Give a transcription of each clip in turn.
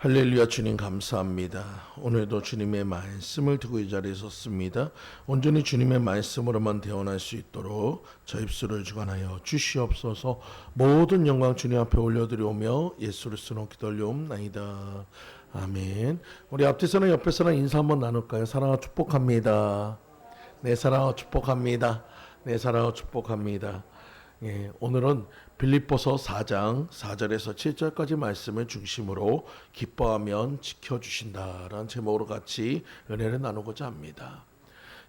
할렐루야. 주님 감사합니다. 오늘도 주님의 말씀을 듣고 이 자리에 섰습니다. 온전히 주님의 말씀으로만 대언할 수 있도록 저 입술을 주관하여 주시옵소서. 모든 영광 주님 앞에 올려드리오며 예수를 쓰는 기도 올려옵나이다. 아멘. 우리 앞뒤서나 옆에서나 인사 한번 나눌까요? 사랑하고 축복합니다. 네, 사랑하고 축복합니다. 네, 사랑하고 축복합니다. 예, 오늘은 빌립보서 4장 4절에서 7절까지 말씀을 중심으로 기뻐하면 지켜주신다라는 제목으로 같이 은혜를 나누고자 합니다.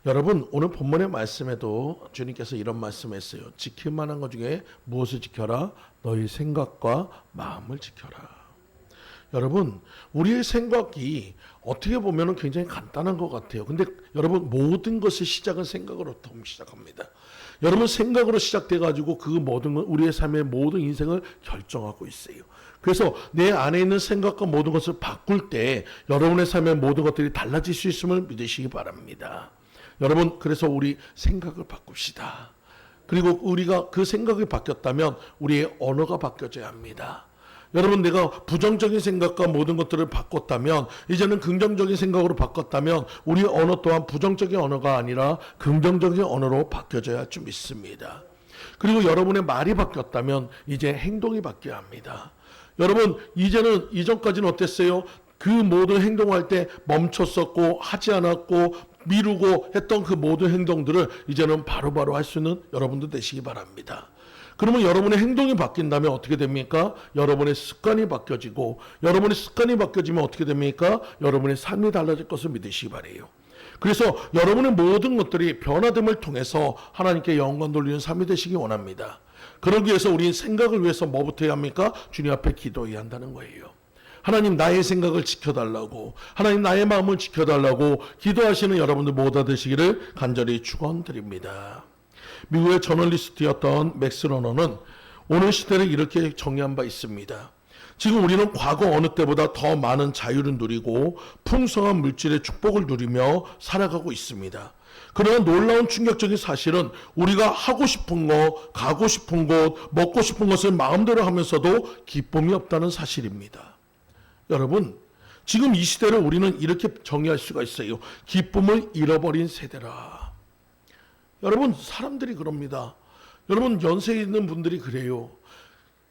여러분, 오늘 본문의 말씀에도 주님께서 이런 말씀했어요. 지킬 만한 것 중에 무엇을 지켜라? 너희 생각과 마음을 지켜라. 여러분, 우리의 생각이 어떻게 보면 굉장히 간단한 것 같아요. 근데 여러분, 모든 것의 시작은 생각으로부터 시작합니다. 여러분, 생각으로 시작돼가지고 그 모든 건 우리의 삶의 모든 인생을 결정하고 있어요. 그래서 내 안에 있는 생각과 모든 것을 바꿀 때 여러분의 삶의 모든 것들이 달라질 수 있음을 믿으시기 바랍니다. 여러분, 그래서 우리 생각을 바꿉시다. 그리고 우리가 그 생각이 바뀌었다면 우리의 언어가 바뀌어져야 합니다. 여러분, 내가 부정적인 생각과 모든 것들을 바꿨다면, 이제는 긍정적인 생각으로 바꿨다면 우리의 언어 또한 부정적인 언어가 아니라 긍정적인 언어로 바뀌어져야 할 줄 믿습니다. 그리고 여러분의 말이 바뀌었다면 이제 행동이 바뀌어야 합니다. 여러분, 이제는 이전까지는 어땠어요? 그 모든 행동할 때 멈췄었고 하지 않았고 미루고 했던 그 모든 행동들을 이제는 바로바로 할 수 있는 여러분도 되시기 바랍니다. 그러면 여러분의 행동이 바뀐다면 어떻게 됩니까? 여러분의 습관이 바뀌어지고, 여러분의 습관이 바뀌어지면 어떻게 됩니까? 여러분의 삶이 달라질 것을 믿으시기 바라요. 그래서 여러분의 모든 것들이 변화됨을 통해서 하나님께 영광 돌리는 삶이 되시기 원합니다. 그러기 위해서 우리는 생각을 위해서 뭐부터 해야 합니까? 주님 앞에 기도해야 한다는 거예요. 하나님, 나의 생각을 지켜달라고, 하나님 나의 마음을 지켜달라고 기도하시는 여러분들 모두 되시기를 간절히 축원드립니다. 미국의 저널리스트였던 맥스 러너는 오늘 시대를 이렇게 정의한 바 있습니다. 지금 우리는 과거 어느 때보다 더 많은 자유를 누리고 풍성한 물질의 축복을 누리며 살아가고 있습니다. 그러나 놀라운 충격적인 사실은 우리가 하고 싶은 거, 가고 싶은 곳, 먹고 싶은 것을 마음대로 하면서도 기쁨이 없다는 사실입니다. 여러분, 지금 이 시대를 우리는 이렇게 정의할 수가 있어요. 기쁨을 잃어버린 세대라. 여러분, 사람들이 그럽니다. 여러분, 연세 있는 분들이 그래요.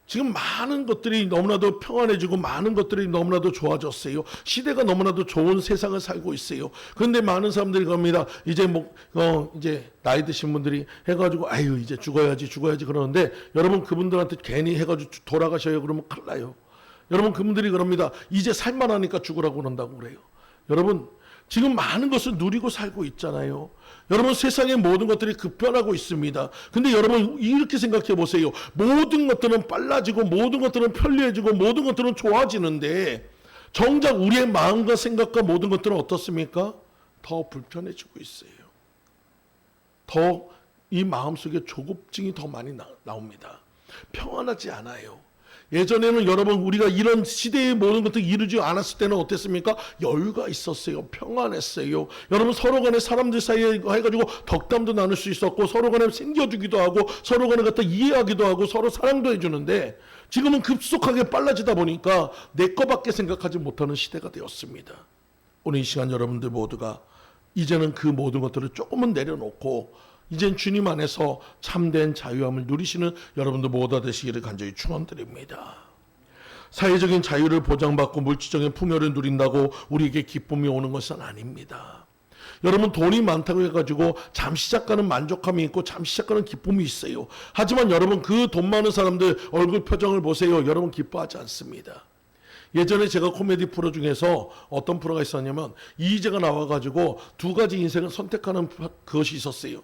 지금 많은 것들이 너무나도 평안해지고 많은 것들이 너무나도 좋아졌어요. 시대가 너무나도 좋은 세상을 살고 있어요. 그런데 많은 사람들이 그럽니다. 이제 이제 나이 드신 분들이 해가지고 아유 이제 죽어야지 그러는데, 여러분, 그분들한테 괜히 해가지고 돌아가셔요 그러면 큰일 나요. 여러분, 그분들이 그럽니다. 이제 살만하니까 죽으라고 그런다고 그래요. 여러분, 지금 많은 것을 누리고 살고 있잖아요. 여러분, 세상의 모든 것들이 급변하고 있습니다. 근데 여러분, 이렇게 생각해 보세요. 모든 것들은 빨라지고 모든 것들은 편리해지고 모든 것들은 좋아지는데 정작 우리의 마음과 생각과 모든 것들은 어떻습니까? 더 불편해지고 있어요. 더 이 마음속에 조급증이 더 많이 나옵니다. 평안하지 않아요. 예전에는 여러분, 우리가 이런 시대의 모든 것들 이루지 않았을 때는 어땠습니까? 여유가 있었어요. 평안했어요. 여러분, 서로 간에 사람들 사이에 해가지고 덕담도 나눌 수 있었고, 서로 간에 챙겨주기도 하고, 서로 간에 갖다 이해하기도 하고, 서로 사랑도 해주는데, 지금은 급속하게 빨라지다 보니까 내 거밖에 생각하지 못하는 시대가 되었습니다. 오늘 이 시간 여러분들 모두가 이제는 그 모든 것들을 조금은 내려놓고 이젠 주님 안에서 참된 자유함을 누리시는 여러분들 모두 되시기를 간절히 축원드립니다. 사회적인 자유를 보장받고 물질적인 풍요를 누린다고 우리에게 기쁨이 오는 것은 아닙니다. 여러분, 돈이 많다고 해가지고 잠시 잠깐은 만족감이 있고 잠시 잠깐은 기쁨이 있어요. 하지만 여러분, 그 돈 많은 사람들 얼굴 표정을 보세요. 여러분, 기뻐하지 않습니다. 예전에 제가 코미디 프로 중에서 어떤 프로가 있었냐면 이희재가 나와가지고 두 가지 인생을 선택하는 그것이 있었어요.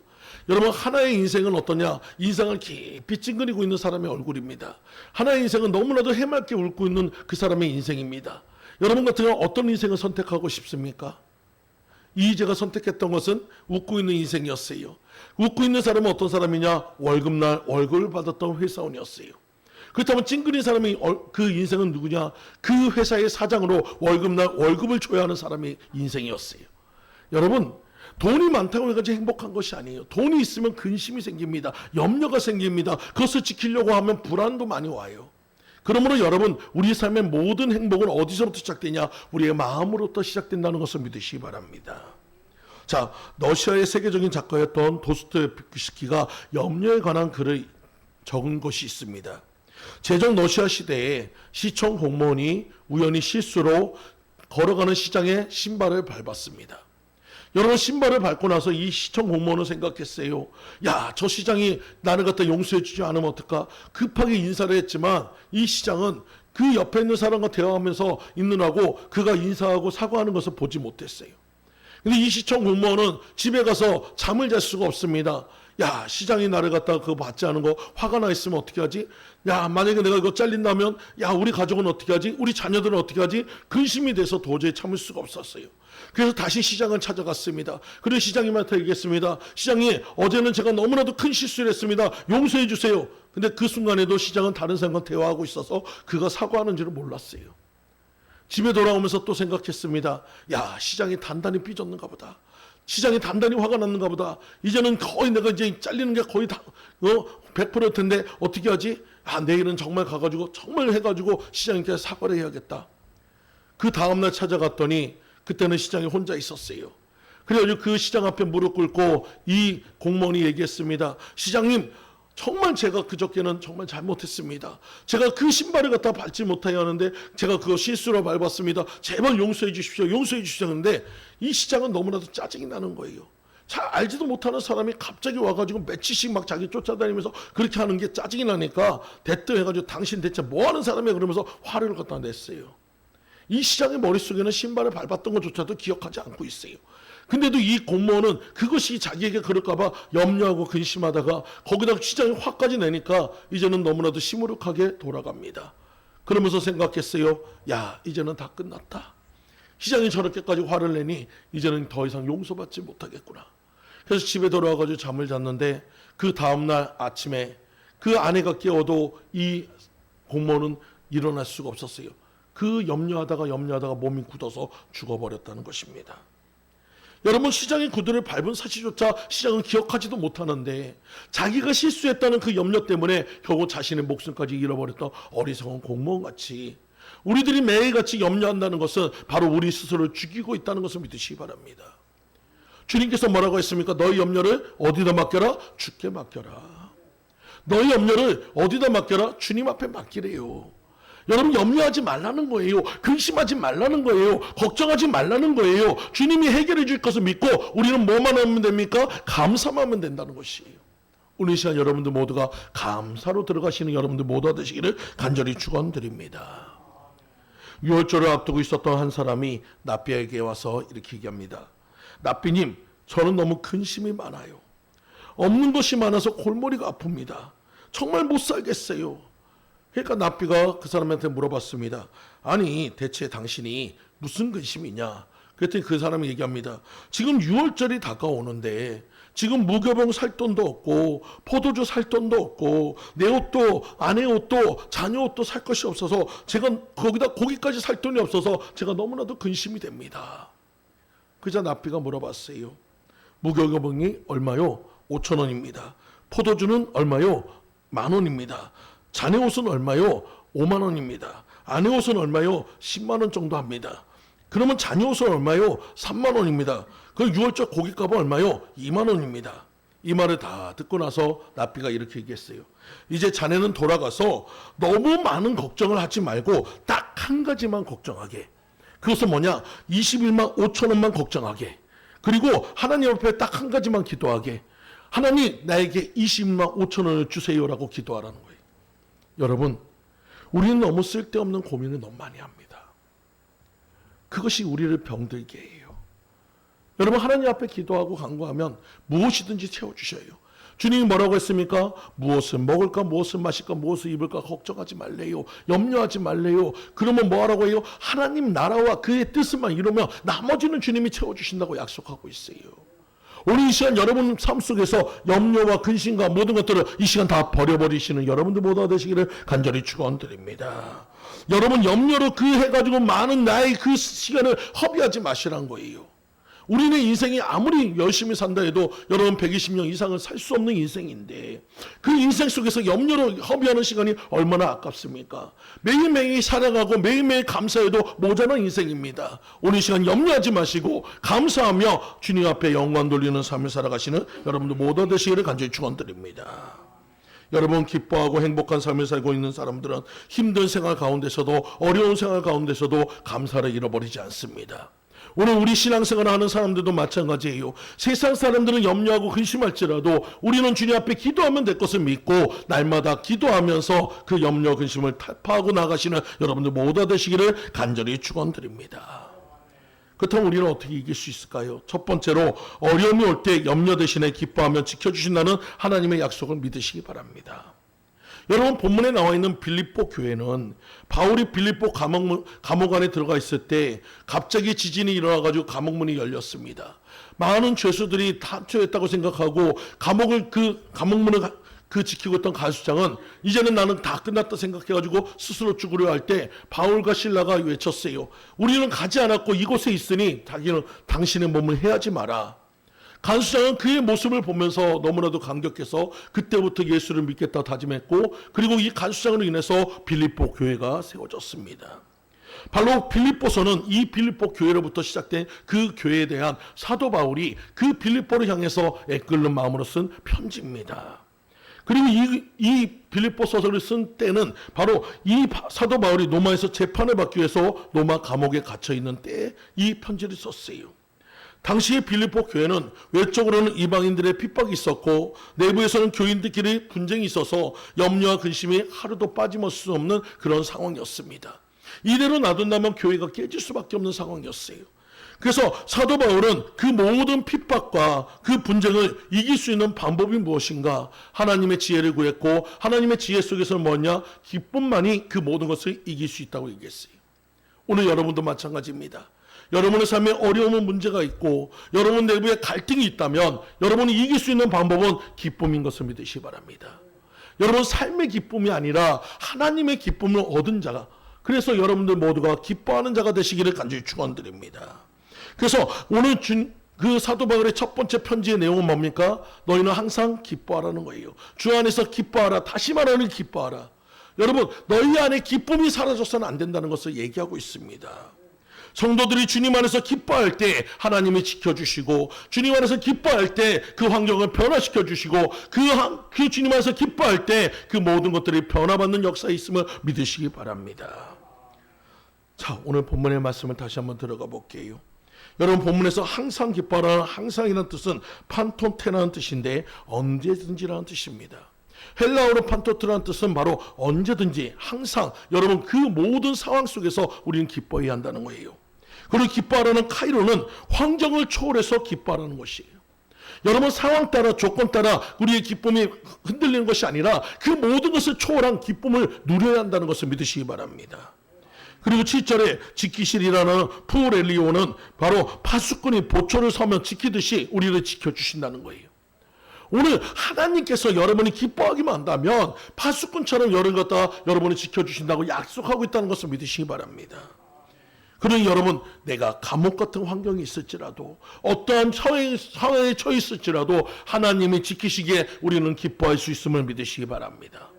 여러분, 하나의 인생은 어떠냐? 인생을 깊이 찡그리고 있는 사람의 얼굴입니다. 하나의 인생은 너무나도 해맑게 웃고 있는 그 사람의 인생입니다. 여러분 같은 경우는 어떤 인생을 선택하고 싶습니까? 이희재가 선택했던 것은 웃고 있는 인생이었어요. 웃고 있는 사람은 어떤 사람이냐? 월급날 월급을 받았던 회사원이었어요. 그렇다면 찡그린 사람이 그 인생은 누구냐? 그 회사의 사장으로 월급날 월급을 줘야 하는 사람의 인생이었어요. 여러분, 돈이 많다고 해가지고 행복한 것이 아니에요. 돈이 있으면 근심이 생깁니다. 염려가 생깁니다. 그것을 지키려고 하면 불안도 많이 와요. 그러므로 여러분, 우리 삶의 모든 행복은 어디서부터 시작되냐? 우리의 마음으로부터 시작된다는 것을 믿으시기 바랍니다. 자, 러시아의 세계적인 작가였던 도스토옙스키가 염려에 관한 글을 적은 것이 있습니다. 제정 러시아 시대에 시청 공무원이 우연히 실수로 걸어가는 시장에 신발을 밟았습니다. 여러분, 신발을 밟고 나서 이 시청 공무원은 생각했어요. 야, 저 시장이 나를 갖다 용서해 주지 않으면 어떨까? 급하게 인사를 했지만 이 시장은 그 옆에 있는 사람과 대화하면서 있느라고 그가 인사하고 사과하는 것을 보지 못했어요. 근데 이 시청 공무원은 집에 가서 잠을 잘 수가 없습니다. 야, 시장이 나를 갖다가 그거 받지 않은 거 화가 나 있으면 어떻게 하지? 야, 만약에 내가 이거 잘린다면 야, 우리 가족은 어떻게 하지? 우리 자녀들은 어떻게 하지? 근심이 돼서 도저히 참을 수가 없었어요. 그래서 다시 시장을 찾아갔습니다. 그리고 시장님한테 얘기했습니다. 시장님, 어제는 제가 너무나도 큰 실수를 했습니다. 용서해 주세요. 근데 그 순간에도 시장은 다른 사람과 대화하고 있어서 그가 사과하는 줄을 몰랐어요. 집에 돌아오면서 또 생각했습니다. 야, 시장이 단단히 삐졌는가 보다. 시장이 단단히 화가 났는가 보다. 이제는 거의 내가 이제 잘리는 게 거의 다 100%일 텐데 어떻게 하지? 아, 내일은 정말 가가지고 정말 해가지고 시장님께 사과를 해야겠다. 그 다음날 찾아갔더니 그때는 시장이 혼자 있었어요. 그래가지고 그 시장 앞에 무릎 꿇고 이 공무원이 얘기했습니다. 시장님, 정말 제가 그저께는 정말 잘못했습니다. 제가 그 신발을 갖다 밟지 못하여 하는데 제가 그거 실수로 밟았습니다. 제발 용서해 주십시오. 용서해 주십시오. 하는데 이 시장은 너무나도 짜증이 나는 거예요. 잘 알지도 못하는 사람이 갑자기 와가지고 며칠씩 막 자기 쫓아다니면서 그렇게 하는 게 짜증이 나니까 대뜸 해가지고 당신 대체 뭐하는 사람이야 그러면서 화를 갖다 냈어요. 이 시장의 머릿속에는 신발을 밟았던 것조차도 기억하지 않고 있어요. 근데도 이 공무원은 그것이 자기에게 그럴까봐 염려하고 근심하다가 거기다가 시장이 화까지 내니까 이제는 너무나도 시무룩하게 돌아갑니다. 그러면서 생각했어요. 야, 이제는 다 끝났다. 시장이 저렇게까지 화를 내니 이제는 더 이상 용서받지 못하겠구나. 그래서 집에 돌아와가지고 잠을 잤는데 그 다음날 아침에 그 아내가 깨워도 이 공무원은 일어날 수가 없었어요. 그 염려하다가 몸이 굳어서 죽어버렸다는 것입니다. 여러분, 시장의 구두를 밟은 사실조차 시장은 기억하지도 못하는데 자기가 실수했다는 그 염려 때문에 결국 자신의 목숨까지 잃어버렸던 어리석은 공무원같이 우리들이 매일같이 염려한다는 것은 바로 우리 스스로를 죽이고 있다는 것을 믿으시기 바랍니다. 주님께서 뭐라고 했습니까? 너희 염려를 어디다 맡겨라? 주께 맡겨라. 너희 염려를 어디다 맡겨라? 주님 앞에 맡기래요. 여러분, 염려하지 말라는 거예요. 근심하지 말라는 거예요. 걱정하지 말라는 거예요. 주님이 해결해 줄 것을 믿고 우리는 뭐만 하면 됩니까? 감사만 하면 된다는 것이에요. 오늘 이 시간 여러분들 모두가 감사로 들어가시는 여러분들 모두가 되시기를 간절히 축원드립니다. 6월절을 앞두고 있었던 한 사람이 납비에게 와서 이렇게 얘기합니다. 납비님, 저는 너무 근심이 많아요. 없는 것이 많아서 골머리가 아픕니다. 정말 못 살겠어요. 그러니까 납비가 그 사람한테 물어봤습니다. 아니, 대체 당신이 무슨 근심이냐? 그랬더니 그 사람이 얘기합니다. 지금 6월절이 다가오는데 지금 무교병 살 돈도 없고 포도주 살 돈도 없고 내 옷도 아내 옷도 자녀 옷도 살 것이 없어서 제가 거기다 고기까지 살 돈이 없어서 제가 너무나도 근심이 됩니다. 그자 납비가 물어봤어요. 무교병이 얼마요? 5,000원입니다. 포도주는 얼마요? 10,000원입니다. 자네 옷은 얼마요? 5만 원입니다. 아내 옷은 얼마요? 10만 원 정도 합니다. 그러면 자녀 옷은 얼마요? 3만 원입니다. 그럼 6월절 고깃값은 얼마요? 2만 원입니다. 이 말을 다 듣고 나서 납비가 이렇게 얘기했어요. 이제 자네는 돌아가서 너무 많은 걱정을 하지 말고 딱 한 가지만 걱정하게. 그것은 뭐냐? 21만 5천 원만 걱정하게. 그리고 하나님 앞에 딱 한 가지만 기도하게. 하나님, 나에게 20만 5천 원을 주세요라고 기도하라는 거예요. 여러분, 우리는 너무 쓸데없는 고민을 너무 많이 합니다. 그것이 우리를 병들게 해요. 여러분, 하나님 앞에 기도하고 간구하면 무엇이든지 채워주셔요. 주님이 뭐라고 했습니까? 무엇을 먹을까, 무엇을 마실까, 무엇을 입을까 걱정하지 말래요. 염려하지 말래요. 그러면 뭐 하라고 해요? 하나님 나라와 그의 뜻을만 이루면 나머지는 주님이 채워주신다고 약속하고 있어요. 오늘 이 시간 여러분 삶 속에서 염려와 근심과 모든 것들을 이 시간 다 버려버리시는 여러분들 모두가 되시기를 간절히 축원드립니다. 여러분, 염려로 그 해가지고 많은 나의 그 시간을 허비하지 마시란 거예요. 우리는 인생이 아무리 열심히 산다 해도 여러분 120년 이상은 살 수 없는 인생인데 그 인생 속에서 염려로 허비하는 시간이 얼마나 아깝습니까? 매일매일 살아가고 매일매일 감사해도 모자란 인생입니다. 오늘 시간 염려하지 마시고 감사하며 주님 앞에 영광 돌리는 삶을 살아가시는 여러분들 모두 되시기를 간절히 축원드립니다. 여러분 기뻐하고 행복한 삶을 살고 있는 사람들은 힘든 생활 가운데서도 어려운 생활 가운데서도 감사를 잃어버리지 않습니다. 오늘 우리 신앙생활을 하는 사람들도 마찬가지예요. 세상 사람들은 염려하고 근심할지라도 우리는 주님 앞에 기도하면 될 것을 믿고 날마다 기도하면서 그 염려 근심을 타파하고 나가시는 여러분들 모두 되시기를 간절히 축원드립니다. 그렇다면 우리는 어떻게 이길 수 있을까요? 첫 번째로 어려움이 올 때 염려 대신에 기뻐하며 지켜주신다는 하나님의 약속을 믿으시기 바랍니다. 여러분 본문에 나와 있는 빌립보 교회는 바울이 빌립보 감옥 안에 들어가 있을 때 갑자기 지진이 일어나가지고 감옥문이 열렸습니다. 많은 죄수들이 탈출했다고 생각하고 감옥문을 지키고 있던 간수장은 이제는 나는 다 끝났다 생각해가지고 스스로 죽으려 할 때 바울과 실라가 외쳤어요. 우리는 가지 않았고 이곳에 있으니 당신의 몸을 해하지 마라. 간수장은 그의 모습을 보면서 너무나도 감격해서 그때부터 예수를 믿겠다 다짐했고 그리고 이 간수장으로 인해서 빌립보 교회가 세워졌습니다. 바로 빌립보서는 이 빌립보 교회로부터 시작된 그 교회에 대한 사도 바울이 그 빌립보를 향해서 애끓는 마음으로 쓴 편지입니다. 그리고 이 빌립보서를 쓴 때는 바로 이 사도 바울이 로마에서 재판을 받기 위해서 로마 감옥에 갇혀 있는 때에 이 편지를 썼어요. 당시의 빌립보 교회는 외적으로는 이방인들의 핍박이 있었고 내부에서는 교인들끼리 분쟁이 있어서 염려와 근심이 하루도 빠짐없을 수 없는 그런 상황이었습니다. 이대로 놔둔다면 교회가 깨질 수밖에 없는 상황이었어요. 그래서 사도 바울은 그 모든 핍박과 그 분쟁을 이길 수 있는 방법이 무엇인가? 하나님의 지혜를 구했고 하나님의 지혜 속에서는 뭐냐? 기쁨만이 그 모든 것을 이길 수 있다고 얘기했어요. 오늘 여러분도 마찬가지입니다. 여러분의 삶에 어려움은 문제가 있고 여러분 내부에 갈등이 있다면 여러분이 이길 수 있는 방법은 기쁨인 것을 믿으시기 바랍니다. 여러분 삶의 기쁨이 아니라 하나님의 기쁨을 얻은 자가, 그래서 여러분들 모두가 기뻐하는 자가 되시기를 간절히 축원드립니다. 그래서 오늘 그 사도 바울의 첫 번째 편지의 내용은 뭡니까? 너희는 항상 기뻐하라는 거예요. 주 안에서 기뻐하라. 다시 말하는 기뻐하라. 여러분 너희 안에 기쁨이 사라져서는 안 된다는 것을 얘기하고 있습니다. 성도들이 주님 안에서 기뻐할 때 하나님이 지켜주시고 주님 안에서 기뻐할 때 그 환경을 변화시켜 주시고 그 주님 안에서 기뻐할 때 그 모든 것들이 변화받는 역사에 있음을 믿으시기 바랍니다. 자, 오늘 본문의 말씀을 다시 한번 들어가 볼게요. 여러분 본문에서 항상 기뻐하라는 항상이라는 뜻은 판토테라는 뜻인데 언제든지라는 뜻입니다. 헬라어로 판토트라는 뜻은 바로 언제든지 항상 여러분 그 모든 상황 속에서 우리는 기뻐해야 한다는 거예요. 그리고 기뻐하라는 카이로는 환경을 초월해서 기뻐하라는 것이에요. 여러분 상황 따라 조건 따라 우리의 기쁨이 흔들리는 것이 아니라 그 모든 것을 초월한 기쁨을 누려야 한다는 것을 믿으시기 바랍니다. 그리고 7절에 지키시리라는 푸렐리오는 바로 파수꾼이 보초를 서면 지키듯이 우리를 지켜주신다는 거예요. 오늘 하나님께서 여러분이 기뻐하기만 한다면 파수꾼처럼 여러분을 지켜주신다고 약속하고 있다는 것을 믿으시기 바랍니다. 그러니 여러분 내가 감옥 같은 환경이 있을지라도 어떠한 상황에 처해 있을지라도 하나님이 지키시기에 우리는 기뻐할 수 있음을 믿으시기 바랍니다.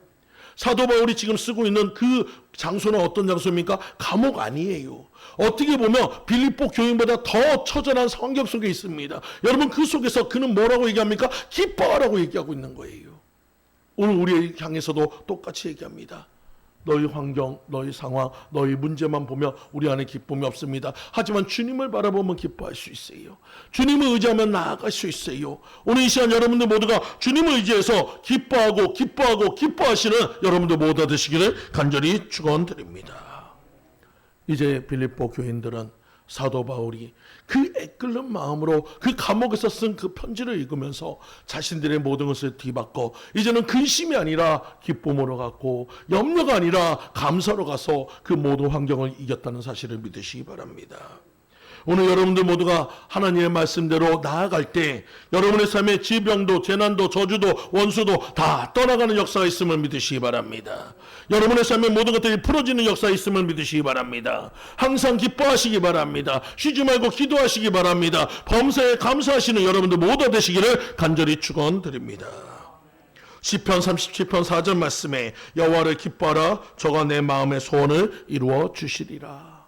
사도 바울이 지금 쓰고 있는 그 장소는 어떤 장소입니까? 감옥 아니에요. 어떻게 보면 빌립보 교인보다 더 처절한 환경 속에 있습니다. 여러분 그 속에서 그는 뭐라고 얘기합니까? 기뻐하라고 얘기하고 있는 거예요. 오늘 우리 향해서도 똑같이 얘기합니다. 너희 환경, 너희 상황, 너희 문제만 보면 우리 안에 기쁨이 없습니다. 하지만 주님을 바라보면 기뻐할 수 있어요. 주님을 의지하면 나아갈 수 있어요. 오늘 이 시간 여러분들 모두가 주님을 의지해서 기뻐하시는 여러분들 모두 되시기를 간절히 축원드립니다. 이제 빌립보 교인들은 사도 바울이 그 애끓는 마음으로 그 감옥에서 쓴 그 편지를 읽으면서 자신들의 모든 것을 뒤바꿔 이제는 근심이 아니라 기쁨으로 갔고 염려가 아니라 감사로 가서 그 모든 환경을 이겼다는 사실을 믿으시기 바랍니다. 오늘 여러분들 모두가 하나님의 말씀대로 나아갈 때 여러분의 삶에 질병도 재난도 저주도 원수도 다 떠나가는 역사가 있음을 믿으시기 바랍니다. 여러분의 삶에 모든 것들이 풀어지는 역사가 있음을 믿으시기 바랍니다. 항상 기뻐하시기 바랍니다. 쉬지 말고 기도하시기 바랍니다. 범사에 감사하시는 여러분들 모두 되시기를 간절히 축원드립니다. 시편 37편 4절 말씀에 여호와를 기뻐하라 저가 내 마음의 소원을 이루어 주시리라.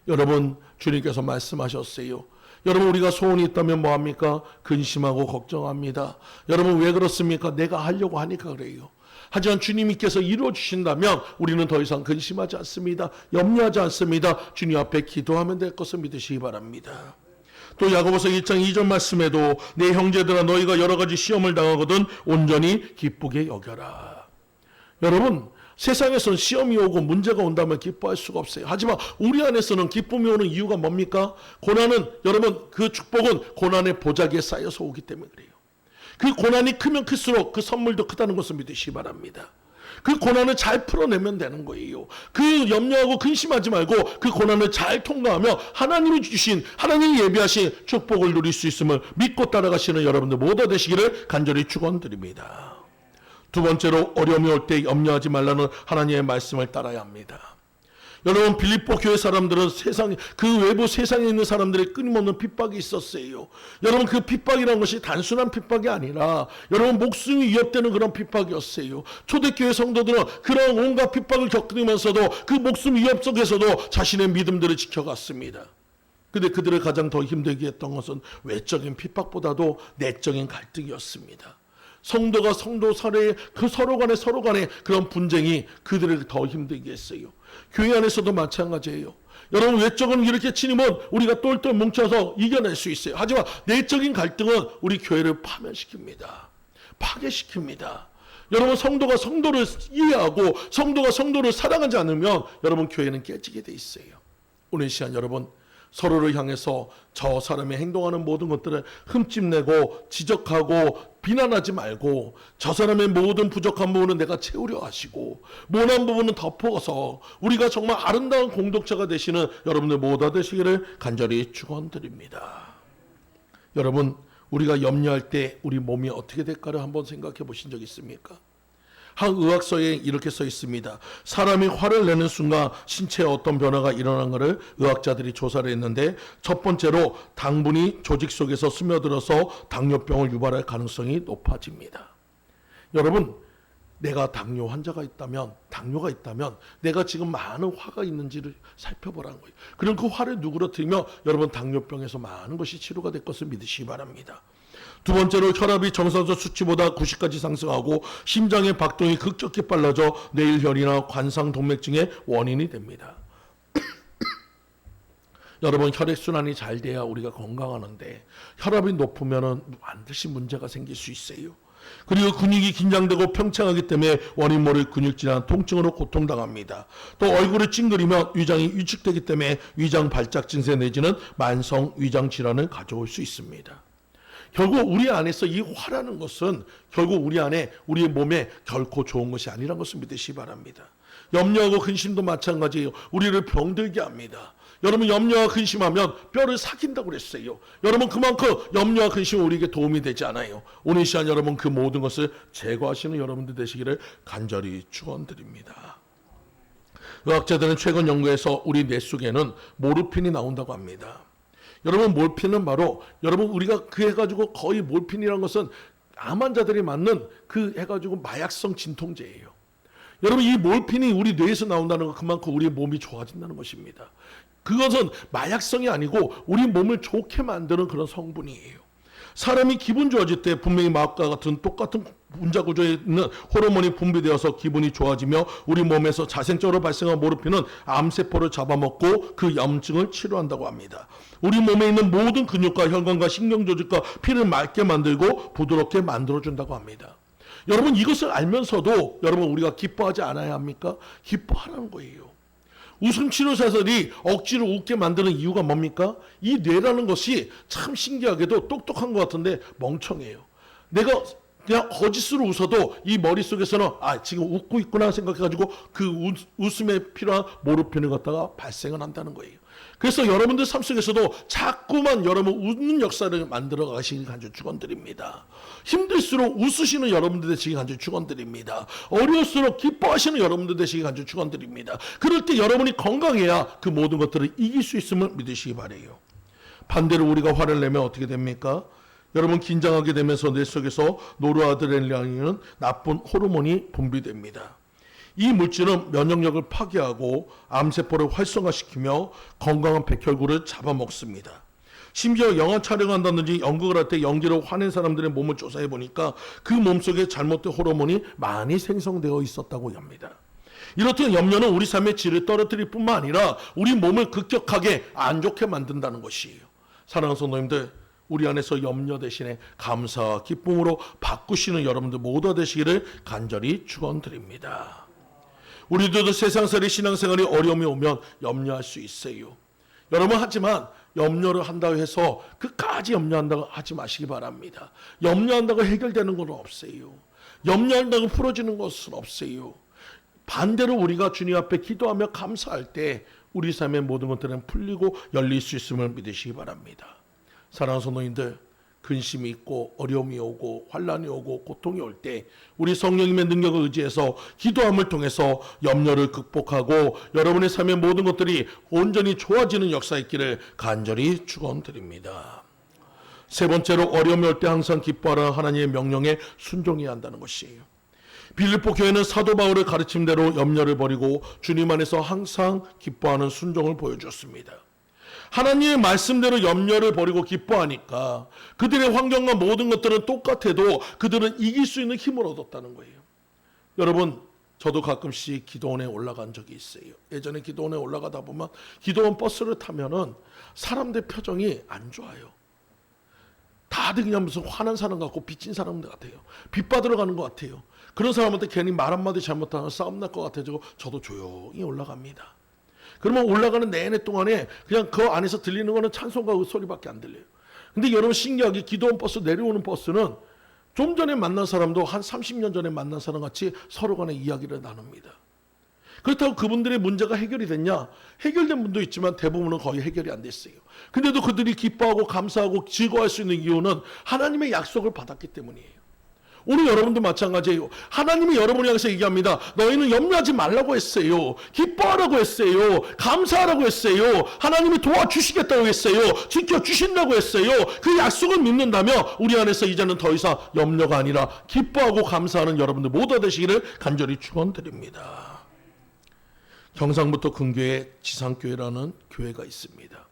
여러분 주님께서 말씀하셨어요. 여러분 우리가 소원이 있다면 뭐합니까? 근심하고 걱정합니다. 여러분 왜 그렇습니까? 내가 하려고 하니까 그래요. 하지만 주님께서 이루어 주신다면 우리는 더 이상 근심하지 않습니다. 염려하지 않습니다. 주님 앞에 기도하면 될 것을 믿으시기 바랍니다. 또 야고보서 1장 2절 말씀에도 내 형제들아 너희가 여러 가지 시험을 당하거든 온전히 기쁘게 여겨라. 여러분 세상에서는 시험이 오고 문제가 온다면 기뻐할 수가 없어요. 하지만 우리 안에서는 기쁨이 오는 이유가 뭡니까? 고난은 여러분 그 축복은 고난의 보자기에 쌓여서 오기 때문에 그래요. 그 고난이 크면 클수록 그 선물도 크다는 것을 믿으시기 바랍니다. 그 고난을 잘 풀어내면 되는 거예요. 그 염려하고 근심하지 말고 그 고난을 잘 통과하며 하나님이 주신 하나님이 예비하신 축복을 누릴 수 있음을 믿고 따라가시는 여러분들 모두 되시기를 간절히 축원드립니다. 두 번째로 어려움이 올 때 염려하지 말라는 하나님의 말씀을 따라야 합니다. 여러분 빌립보 교회 사람들은 그 외부 세상에 있는 사람들의 끊임없는 핍박이 있었어요. 여러분 그 핍박이라는 것이 단순한 핍박이 아니라 여러분 목숨이 위협되는 그런 핍박이었어요. 초대교회 성도들은 그런 온갖 핍박을 겪으면서도 그 목숨 위협 속에서도 자신의 믿음들을 지켜갔습니다. 근데 그들을 가장 더 힘들게 했던 것은 외적인 핍박보다도 내적인 갈등이었습니다. 성도가 성도 사이에 그 서로 간의 그런 분쟁이 그들을 더 힘들게 했어요. 교회 안에서도 마찬가지예요. 여러분 외적은 이렇게 치니면 우리가 똘똘 뭉쳐서 이겨낼 수 있어요. 하지만 내적인 갈등은 우리 교회를 파멸시킵니다. 파괴시킵니다. 여러분 성도가 성도를 이해하고 성도가 성도를 사랑하지 않으면 여러분 교회는 깨지게 돼 있어요. 오늘 시간 여러분 서로를 향해서 저 사람이 행동하는 모든 것들을 흠집내고 지적하고 비난하지 말고 저 사람의 모든 부족한 부분은 내가 채우려 하시고 모난 부분은 덮어서 우리가 정말 아름다운 공동체가 되시는 여러분들 모두 되시기를 간절히 축원드립니다. 여러분 우리가 염려할 때 우리 몸이 어떻게 될까를 한번 생각해 보신 적 있습니까? 한 의학서에 이렇게 써 있습니다. 사람이 화를 내는 순간 신체에 어떤 변화가 일어난 것을 의학자들이 조사를 했는데 첫 번째로 당분이 조직 속에서 스며들어서 당뇨병을 유발할 가능성이 높아집니다. 여러분 내가 당뇨 환자가 있다면 당뇨가 있다면 내가 지금 많은 화가 있는지를 살펴보라는 거예요. 그럼 그 화를 누그러뜨리며 여러분 당뇨병에서 많은 것이 치료가 될 것을 믿으시기 바랍니다. 두 번째로 혈압이 정상적 수치보다 90까지 상승하고 심장의 박동이 급격히 빨라져 뇌일혈이나 관상동맥증의 원인이 됩니다. 여러분 혈액순환이 잘 돼야 우리가 건강하는데 혈압이 높으면 반드시 문제가 생길 수 있어요. 그리고 근육이 긴장되고 팽창하기 때문에 원인 모를 근육질환, 통증으로 고통당합니다. 또 얼굴이 찡그리면 위장이 위축되기 때문에 위장 발작 증세 내지는 만성 위장 질환을 가져올 수 있습니다. 결국 우리 안에서 이 화라는 것은 결국 우리 안에 우리의 몸에 결코 좋은 것이 아니라는 것을 믿으시기 바랍니다. 염려하고 근심도 마찬가지예요. 우리를 병들게 합니다. 여러분 염려와 근심하면 뼈를 삭힌다고 그랬어요. 여러분 그만큼 염려와 근심은 우리에게 도움이 되지 않아요. 오늘 시간 여러분 그 모든 것을 제거하시는 여러분들 되시기를 간절히 축원드립니다. 의학자들은 최근 연구에서 우리 뇌 속에는 모르핀이 나온다고 합니다. 여러분 몰핀은 바로 여러분 우리가 그 해가지고 거의 몰핀이라는 것은 암 환자들이 맞는 그 해가지고 마약성 진통제예요. 여러분 이 몰핀이 우리 뇌에서 나온다는 것 그만큼 우리 몸이 좋아진다는 것입니다. 그것은 마약성이 아니고 우리 몸을 좋게 만드는 그런 성분이에요. 사람이 기분 좋아질 때 분명히 마약과 같은 똑같은 분자 구조에 있는 호르몬이 분비되어서 기분이 좋아지며 우리 몸에서 자생적으로 발생한 모르핀은 암세포를 잡아먹고 그 염증을 치료한다고 합니다. 우리 몸에 있는 모든 근육과 혈관과 신경조직과 피를 맑게 만들고 부드럽게 만들어준다고 합니다. 여러분 이것을 알면서도 여러분 우리가 기뻐하지 않아야 합니까? 기뻐하라는 거예요. 웃음 치료사들이 억지로 웃게 만드는 이유가 뭡니까? 이 뇌라는 것이 참 신기하게도 똑똑한 것 같은데 멍청해요. 내가 그냥 거짓으로 웃어도 이 머릿속에서는 지금 웃고 있구나 생각해가지고 그 웃음에 필요한 모르핀을 갖다가 발생을 한다는 거예요. 그래서 여러분들 삶 속에서도 자꾸만 여러분 웃는 역사를 만들어 가시길 간절히 축원드립니다. 힘들수록 웃으시는 여러분들 되시길 간절히 축원드립니다. 어려울수록 기뻐하시는 여러분들 되시길 간절히 축원드립니다. 그럴 때 여러분이 건강해야 그 모든 것들을 이길 수 있음을 믿으시기 바라요. 반대로 우리가 화를 내면 어떻게 됩니까? 여러분 긴장하게 되면서 뇌 속에서 노르아드레날린이라는 나쁜 호르몬이 분비됩니다. 이 물질은 면역력을 파괴하고 암세포를 활성화시키며 건강한 백혈구를 잡아먹습니다. 심지어 영화 촬영한다든지 연극을 할 때 연기로 화낸 사람들의 몸을 조사해 보니까 그 몸속에 잘못된 호르몬이 많이 생성되어 있었다고 합니다. 이렇듯 염려는 우리 삶의 질을 떨어뜨릴 뿐만 아니라 우리 몸을 급격하게 안 좋게 만든다는 것이에요. 사랑하는 성도님들, 우리 안에서 염려 대신에 감사와 기쁨으로 바꾸시는 여러분들 모두 되시기를 간절히 축원드립니다. 우리들도 세상살이 신앙생활이 어려움이 오면 염려할 수 있어요. 여러분, 하지만 염려를 한다고 해서 끝까지 염려한다고 하지 마시기 바랍니다. 염려한다고 해결되는 건 없어요. 염려한다고 풀어지는 것은 없어요. 반대로 우리가 주님 앞에 기도하며 감사할 때 우리 삶의 모든 것들은 풀리고 열릴 수 있음을 믿으시기 바랍니다. 사랑하는 성도님들, 근심이 있고 어려움이 오고 환난이 오고 고통이 올 때 우리 성령님의 능력을 의지해서 기도함을 통해서 염려를 극복하고 여러분의 삶의 모든 것들이 온전히 좋아지는 역사 있기를 간절히 축원드립니다. 세 번째로, 어려움이 올 때 항상 기뻐하라 하나님의 명령에 순종해야 한다는 것이에요. 빌립보 교회는 사도 바울의 가르침대로 염려를 버리고 주님 안에서 항상 기뻐하는 순종을 보여주었습니다. 하나님의 말씀대로 염려를 버리고 기뻐하니까 그들의 환경과 모든 것들은 똑같아도 그들은 이길 수 있는 힘을 얻었다는 거예요. 여러분, 저도 가끔씩 기도원에 올라간 적이 있어요. 예전에 기도원에 올라가다 보면 기도원 버스를 타면은 사람들 표정이 안 좋아요. 다들 그냥 무슨 화난 사람 같고 빚진 사람들 같아요. 빚 받으러 가는 것 같아요. 그런 사람한테 괜히 말 한마디 잘못하면 싸움 날 것 같아서 저도 조용히 올라갑니다. 그러면 올라가는 내내 동안에 그냥 그 안에서 들리는 거는 찬송과 소리밖에 안 들려요. 근데 여러분, 신기하게 기도원 버스 내려오는 버스는 좀 전에 만난 사람도 한 30년 전에 만난 사람 같이 서로 간에 이야기를 나눕니다. 그렇다고 그분들의 문제가 해결이 됐냐? 해결된 분도 있지만 대부분은 거의 해결이 안 됐어요. 근데도 그들이 기뻐하고 감사하고 즐거워할 수 있는 이유는 하나님의 약속을 받았기 때문이에요. 오늘 여러분도 마찬가지예요. 하나님이 여러분을 향해서 얘기합니다. 너희는 염려하지 말라고 했어요. 기뻐하라고 했어요. 감사하라고 했어요. 하나님이 도와주시겠다고 했어요. 지켜주신다고 했어요. 그 약속을 믿는다면 우리 안에서 이제는 더 이상 염려가 아니라 기뻐하고 감사하는 여러분들 모두 되시기를 간절히 축원드립니다. 경상북도 근교에 지상교회라는 교회가 있습니다.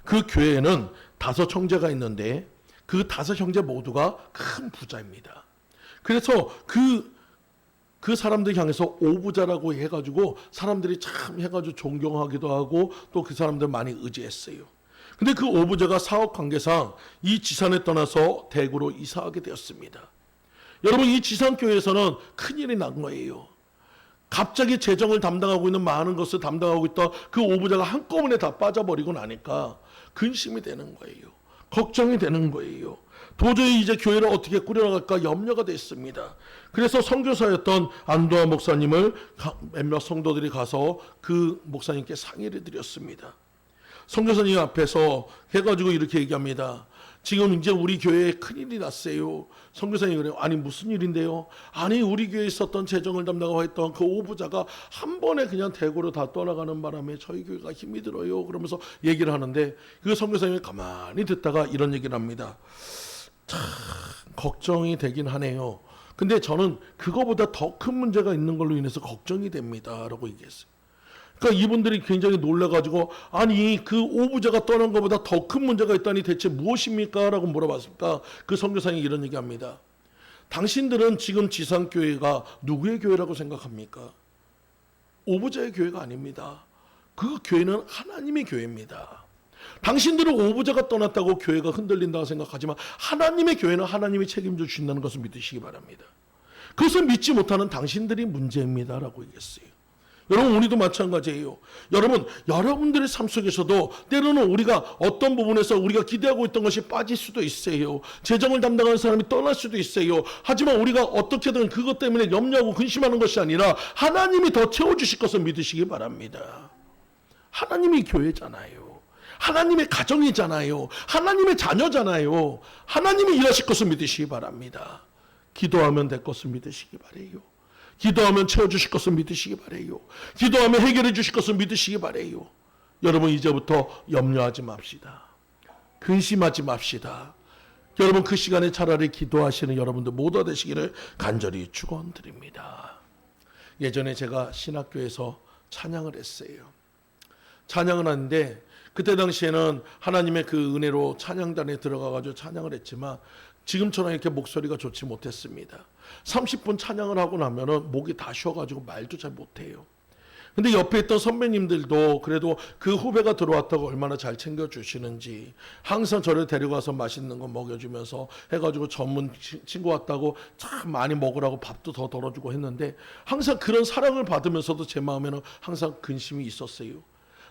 그 교회에는 5 형제가 있는데 그 5 형제 모두가 큰 부자입니다. 그래서 그 사람들 향해서 오부자라고 해가지고 사람들이 참 해가지고 존경하기도 하고 또 그 사람들 많이 의지했어요. 근데 그 오부자가 사업 관계상 이 지산에 떠나서 대구로 이사하게 되었습니다. 여러분, 이 지산교회에서는 큰일이 난 거예요. 갑자기 재정을 담당하고 있는 많은 것을 담당하고 있던 그 오부자가 한꺼번에 다 빠져버리고 나니까 근심이 되는 거예요. 걱정이 되는 거예요. 도저히 이제 교회를 어떻게 꾸려나갈까 염려가 됐습니다. 그래서 선교사였던 안도하 목사님을 몇몇 성도들이 가서 그 목사님께 상의를 드렸습니다. 선교사님 앞에서 해가지고 이렇게 얘기합니다. 지금 이제 우리 교회에 큰일이 났어요. 선교사님이 그래요. 아니, 무슨 일인데요? 아니, 우리 교회에 있었던 재정을 담당하고 했던 그 오부자가 한 번에 그냥 대구로 다 떠나가는 바람에 저희 교회가 힘이 들어요. 그러면서 얘기를 하는데 그 선교사님이 가만히 듣다가 이런 얘기를 합니다. 참 걱정이 되긴 하네요. 근데 저는 그거보다 더 큰 문제가 있는 걸로 인해서 걱정이 됩니다. 라고 얘기했어요. 그러니까 이분들이 굉장히 놀라가지고 아니, 그 오부자가 떠난 것보다 더 큰 문제가 있다니 대체 무엇입니까? 라고 물어봤습니까? 그 선교사님이 이런 얘기합니다. 당신들은 지금 지상교회가 누구의 교회라고 생각합니까? 오부자의 교회가 아닙니다. 그 교회는 하나님의 교회입니다. 당신들은 오부자가 떠났다고 교회가 흔들린다고 생각하지만 하나님의 교회는 하나님이 책임져 주신다는 것을 믿으시기 바랍니다. 그것을 믿지 못하는 당신들이 문제입니다. 라고 얘기했어요. 여러분 우리도 마찬가지예요. 여러분 여러분들의 삶 속에서도 때로는 우리가 어떤 부분에서 우리가 기대하고 있던 것이 빠질 수도 있어요. 재정을 담당하는 사람이 떠날 수도 있어요. 하지만 우리가 어떻게든 그것 때문에 염려하고 근심하는 것이 아니라 하나님이 더 채워주실 것을 믿으시기 바랍니다. 하나님이 교회잖아요. 하나님의 가정이잖아요. 하나님의 자녀잖아요. 하나님이 일하실 것을 믿으시기 바랍니다. 기도하면 될 것을 믿으시기 바라요. 기도하면 채워주실 것을 믿으시기 바라요. 기도하면 해결해 주실 것을 믿으시기 바라요. 여러분 이제부터 염려하지 맙시다. 근심하지 맙시다. 여러분 그 시간에 차라리 기도하시는 여러분들 모두 되시기를 간절히 축원드립니다. 예전에 제가 신학교에서 찬양을 했어요. 찬양을 하는데 그때 당시에는 하나님의 그 은혜로 찬양단에 들어가가지고 찬양을 했지만 지금처럼 이렇게 목소리가 좋지 못했습니다. 30분 찬양을 하고 나면은 목이 다 쉬어가지고 말도 잘 못해요. 근데 옆에 있던 선배님들도 그래도 그 후배가 들어왔다고 얼마나 잘 챙겨주시는지 항상 저를 데려가서 맛있는 거 먹여주면서 해가지고 전문 친구 왔다고 참 많이 먹으라고 밥도 더 덜어주고 했는데 항상 그런 사랑을 받으면서도 제 마음에는 항상 근심이 있었어요.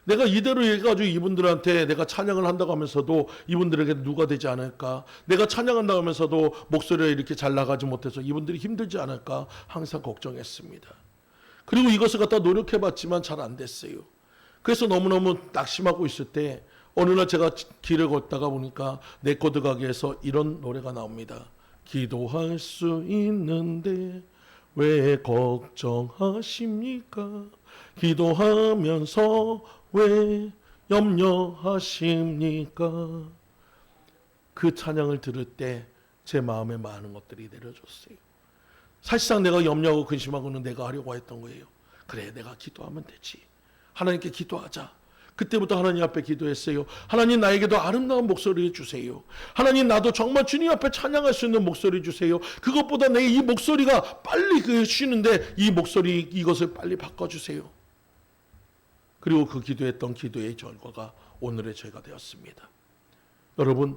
내가 이대로 해가지고 이분들한테 내가 찬양을 한다고 하면서도 이분들에게 누가 되지 않을까? 내가 찬양한다고 하면서도 목소리가 이렇게 잘 나가지 못해서 이분들이 힘들지 않을까? 항상 걱정했습니다. 그리고 이것을 갖다 노력해봤지만 잘 안 됐어요. 그래서 너무너무 낙심하고 있을 때 어느 날 제가 길을 걷다가 보니까 레코드 가게에서 이런 노래가 나옵니다. 기도할 수 있는데 왜 걱정하십니까? 기도하면서 왜 염려하십니까? 그 찬양을 들을 때 제 마음에 많은 것들이 내려졌어요. 사실상 내가 염려하고 근심하고는 내가 하려고 했던 거예요. 그래 내가 기도하면 되지. 하나님께 기도하자. 그때부터 하나님 앞에 기도했어요. 하나님 나에게도 아름다운 목소리 주세요. 하나님 나도 정말 주님 앞에 찬양할 수 있는 목소리 주세요. 그것보다 내 이 목소리가 빨리 쉬는데 이 목소리 이것을 빨리 바꿔주세요. 그리고 그 기도했던 기도의 결과가 오늘의 저희가 되었습니다. 여러분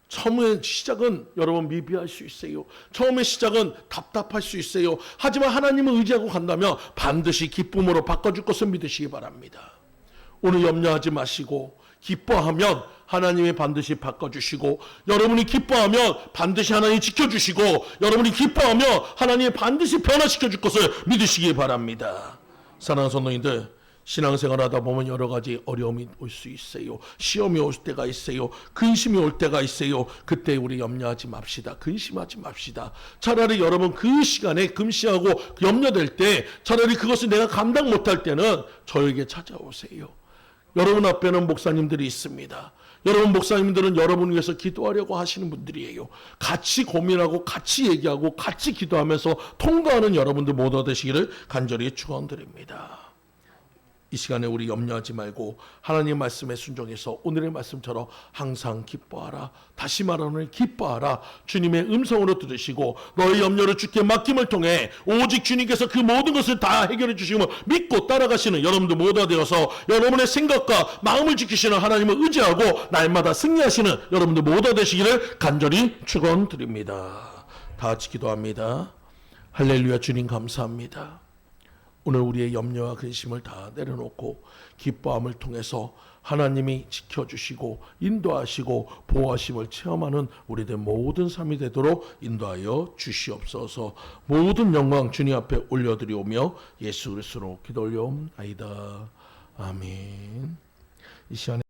처음의 시작은 여러분 미비할 수 있어요. 처음의 시작은 답답할 수 있어요. 하지만 하나님을 의지하고 간다면 반드시 기쁨으로 바꿔줄 것을 믿으시기 바랍니다. 오늘 염려하지 마시고 기뻐하면 하나님이 반드시 바꿔주시고 여러분이 기뻐하면 반드시 하나님이 지켜주시고 여러분이 기뻐하면 하나님이 반드시 변화시켜줄 것을 믿으시기 바랍니다. 사랑하는 성도님들 신앙생활 하다 보면 여러 가지 어려움이 올 수 있어요. 시험이 올 때가 있어요. 근심이 올 때가 있어요. 그때 우리 염려하지 맙시다. 근심하지 맙시다. 차라리 여러분 그 시간에 금시하고 염려될 때 차라리 그것을 내가 감당 못할 때는 저에게 찾아오세요. 여러분 앞에는 목사님들이 있습니다. 여러분 목사님들은 여러분을 위해서 기도하려고 하시는 분들이에요. 같이 고민하고 같이 얘기하고 같이 기도하면서 통과하는 여러분들 모두 되시기를 간절히 축원드립니다. 이 시간에 우리 염려하지 말고 하나님 말씀에 순종해서 오늘의 말씀처럼 항상 기뻐하라. 다시 말하노니 기뻐하라. 주님의 음성으로 들으시고 너의 염려를 주께 맡김을 통해 오직 주님께서 그 모든 것을 다 해결해 주시고 믿고 따라가시는 여러분들 모두가 되어서 여러분의 생각과 마음을 지키시는 하나님을 의지하고 날마다 승리하시는 여러분들 모두가 되시기를 간절히 축원드립니다. 다 같이 기도합니다. 할렐루야. 주님 감사합니다. 오늘 우리의 염려와 근심을 다 내려놓고 기뻐함을 통해서 하나님이 지켜주시고 인도하시고 보호하심을 체험하는 우리들 모든 삶이 되도록 인도하여 주시옵소서. 모든 영광 주님 앞에 올려드리오며 예수 그리스도로 기도 올려옵나이다. 아멘. 이 시간에